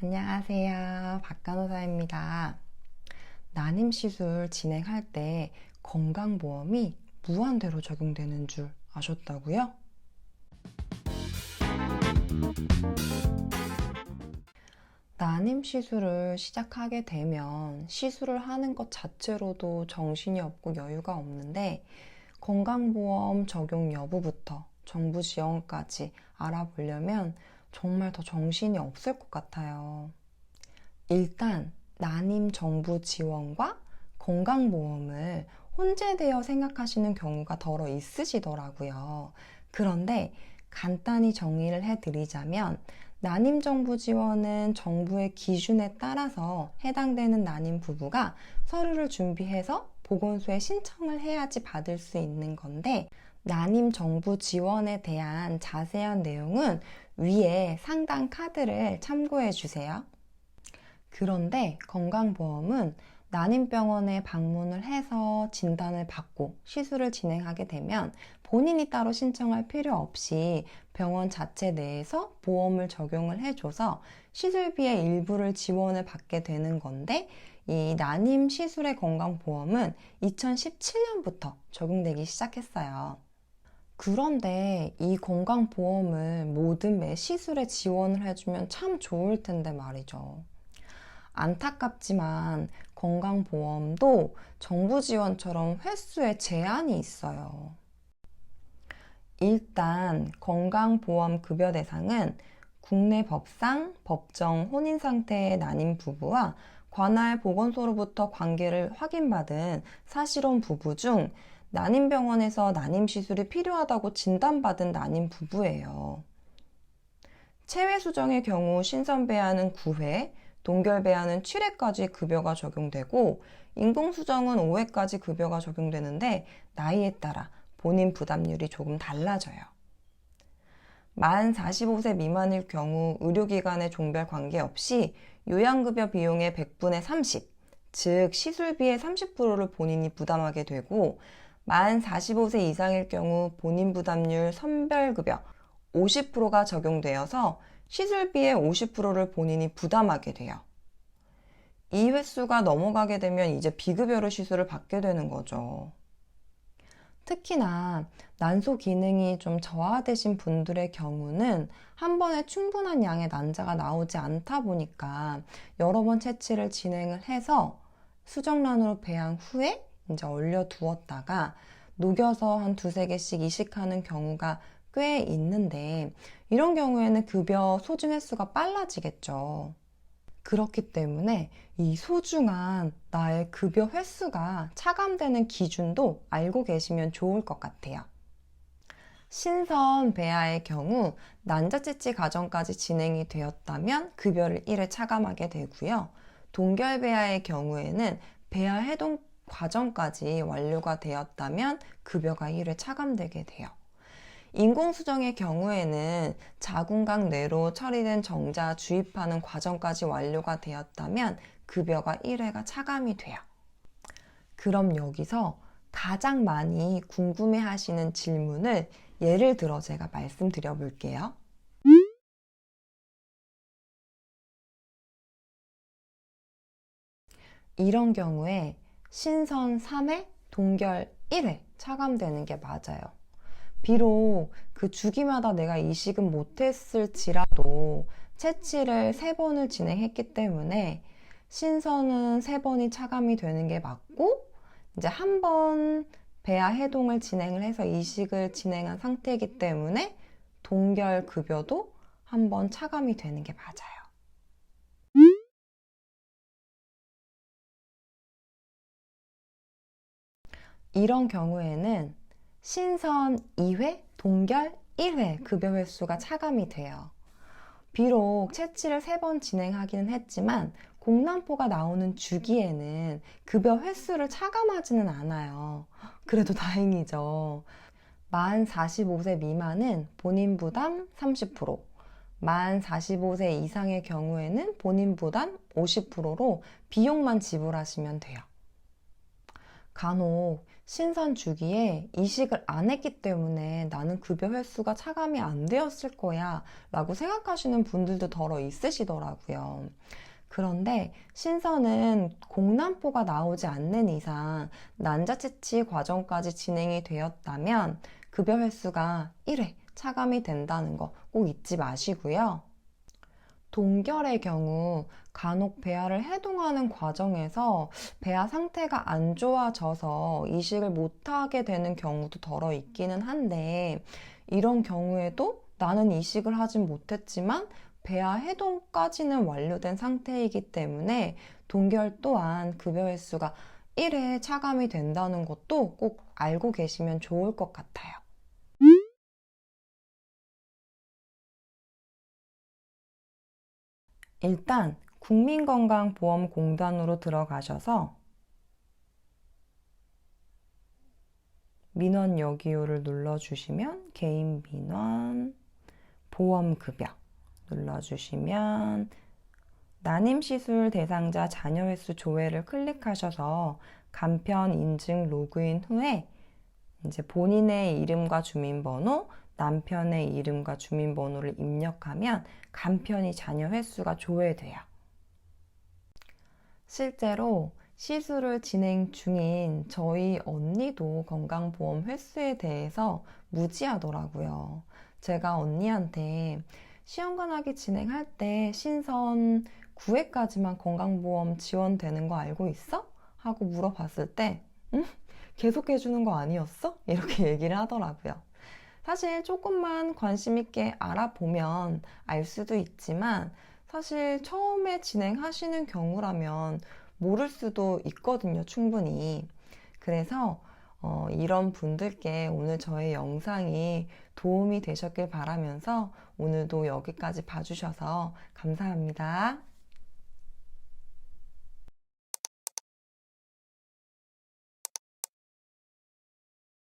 안녕하세요. 박간호사입니다. 난임시술 진행할 때 건강보험이 무한대로 적용되는 줄 아셨다고요? 난임시술을 시작하게 되면 시술을 하는 것 자체로도 정신이 없고 여유가 없는데 건강보험 적용 여부부터 정부 지원까지 알아보려면 정말 더 정신이 없을 것 같아요. 일단 난임 정부 지원과 건강보험을 혼재되어 생각하시는 경우가 더러 있으시더라고요. 그런데 간단히 정리를 해드리자면 난임 정부 지원은 정부의 기준에 따라서 해당되는 난임 부부가 서류를 준비해서 보건소에 신청을 해야지 받을 수 있는 건데, 난임 정부 지원에 대한 자세한 내용은 위에 상단 카드를 참고해 주세요. 그런데 건강보험은 난임병원에 방문을 해서 진단을 받고 시술을 진행하게 되면 본인이 따로 신청할 필요 없이 병원 자체 내에서 보험을 적용을 해줘서 시술비의 일부를 지원을 받게 되는 건데, 이 난임 시술의 건강보험은 2017년부터 적용되기 시작했어요. 그런데 이 건강보험을 모든 매 시술에 지원을 해주면 참 좋을 텐데 말이죠. 안타깝지만 건강보험도 정부 지원처럼 횟수에 제한이 있어요. 일단 건강보험 급여 대상은 국내 법상 법정 혼인 상태의 난임 부부와 관할 보건소로부터 관계를 확인받은 사실혼 부부 중 난임병원에서 난임시술이 필요하다고 진단받은 난임 부부예요. 체외수정의 경우 신선배아는 9회, 동결배아는 7회까지 급여가 적용되고, 인공수정은 5회까지 급여가 적용되는데 나이에 따라 본인 부담률이 조금 달라져요. 만 45세 미만일 경우 의료기관의 종별 관계없이 요양급여 비용의 100분의 30, 즉 시술비의 30%를 본인이 부담하게 되고, 만 45세 이상일 경우 본인 부담률 선별급여 50%가 적용되어서 시술비의 50%를 본인이 부담하게 돼요. 이 횟수가 넘어가게 되면 이제 비급여로 시술을 받게 되는 거죠. 특히나 난소 기능이 좀 저하되신 분들의 경우는 한 번에 충분한 양의 난자가 나오지 않다 보니까 여러 번 채취를 진행을 해서 수정란으로 배양 후에 이제 얼려 두었다가 녹여서 한 두세 개씩 이식하는 경우가 꽤 있는데, 이런 경우에는 급여 소진 횟수가 빨라지겠죠. 그렇기 때문에 이 소중한 나의 급여 횟수가 차감되는 기준도 알고 계시면 좋을 것 같아요. 신선 배아의 경우 난자채취 과정까지 진행이 되었다면 급여를 1회 차감하게 되고요. 동결 배아의 경우에는 배아 해동 과정까지 완료가 되었다면 급여가 1회 차감되게 돼요. 인공수정의 경우에는 자궁각 내로 처리된 정자 주입하는 과정까지 완료가 되었다면 급여가 1회가 차감이 돼요. 그럼 여기서 가장 많이 궁금해 하시는 질문을 예를 들어 제가 말씀드려 볼게요. 이런 경우에 신선 3회, 동결 1회 차감되는 게 맞아요. 비록 그 주기마다 내가 이식은 못했을지라도 채취를 3번을 진행했기 때문에 신선은 3번이 차감이 되는 게 맞고, 이제 한 번 배아 해동을 진행을 해서 이식을 진행한 상태이기 때문에 동결 급여도 한 번 차감이 되는 게 맞아요. 이런 경우에는 신선 2회, 동결 1회 급여 횟수가 차감이 돼요. 비록 채취를 3번 진행하기는 했지만 공란포가 나오는 주기에는 급여 횟수를 차감하지는 않아요. 그래도 다행이죠. 만 45세 미만은 본인 부담 30%, 만 45세 이상의 경우에는 본인 부담 50%로 비용만 지불하시면 돼요. 간혹 신선 주기에 이식을 안 했기 때문에 나는 급여 횟수가 차감이 안 되었을 거야 라고 생각하시는 분들도 더러 있으시더라고요. 그런데 신선은 공란포가 나오지 않는 이상 난자채취 과정까지 진행이 되었다면 급여 횟수가 1회 차감이 된다는 거 꼭 잊지 마시고요. 동결의 경우 간혹 배아를 해동하는 과정에서 배아 상태가 안 좋아져서 이식을 못하게 되는 경우도 덜어 있기는 한데, 이런 경우에도 나는 이식을 하진 못했지만 배아 해동까지는 완료된 상태이기 때문에 동결 또한 급여 횟수가 1회 차감이 된다는 것도 꼭 알고 계시면 좋을 것 같아요. 일단 국민건강보험공단으로 들어가셔서 민원 여기요를 눌러주시면 개인 민원, 보험급여 눌러주시면 난임시술 대상자 자녀 횟수 조회를 클릭하셔서 간편 인증 로그인 후에 이제 본인의 이름과 주민번호, 남편의 이름과 주민번호를 입력하면 간편히 자녀 횟수가 조회돼요. 실제로 시술을 진행 중인 저희 언니도 건강보험 횟수에 대해서 무지하더라고요. 제가 언니한테 시험관하기 진행할 때 신선 9회까지만 건강보험 지원되는 거 알고 있어? 하고 물어봤을 때 응? 계속 해주는 거 아니었어? 이렇게 얘기를 하더라고요. 사실 조금만 관심 있게 알아보면 알 수도 있지만 사실 처음에 진행하시는 경우라면 모를 수도 있거든요, 충분히. 그래서 이런 분들께 오늘 저의 영상이 도움이 되셨길 바라면서 오늘도 여기까지 봐주셔서 감사합니다.